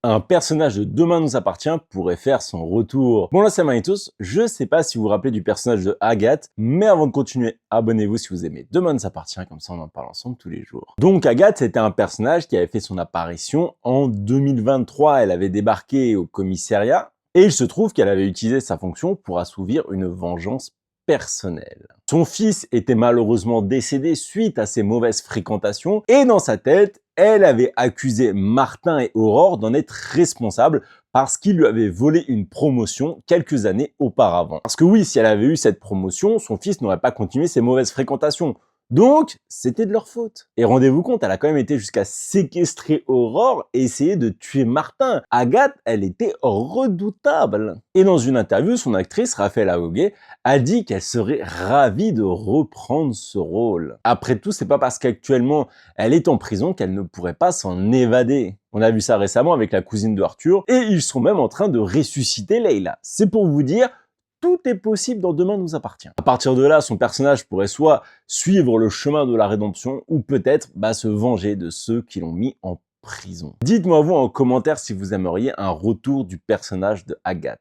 Un personnage de Demain nous appartient pourrait faire son retour. Bon là c'est Manitos, je sais pas si vous vous rappelez du personnage de Agathe, mais avant de continuer, abonnez-vous si vous aimez Demain nous appartient, comme ça on en parle ensemble tous les jours. Donc Agathe c'était un personnage qui avait fait son apparition en 2023, elle avait débarqué au commissariat, et il se trouve qu'elle avait utilisé sa fonction pour assouvir une vengeance personnelle. Son fils était malheureusement décédé suite à ses mauvaises fréquentations et dans sa tête, elle avait accusé Martin et Aurore d'en être responsables parce qu'ils lui avaient volé une promotion quelques années auparavant. Parce que oui, si elle avait eu cette promotion, son fils n'aurait pas continué ses mauvaises fréquentations. Donc, c'était de leur faute. Et rendez-vous compte, elle a quand même été jusqu'à séquestrer Aurore et essayer de tuer Martin. Agathe, elle était redoutable. Et dans une interview, son actrice, Raphaël Aogué, a dit qu'elle serait ravie de reprendre ce rôle. Après tout, c'est pas parce qu'actuellement elle est en prison qu'elle ne pourrait pas s'en évader. On a vu ça récemment avec la cousine de Arthur, et ils sont même en train de ressusciter Leila. C'est pour vous dire, tout est possible dans Demain nous appartient. À partir de là, son personnage pourrait soit suivre le chemin de la rédemption, ou peut-être se venger de ceux qui l'ont mis en prison. Dites-moi vous en commentaire si vous aimeriez un retour du personnage de Agathe.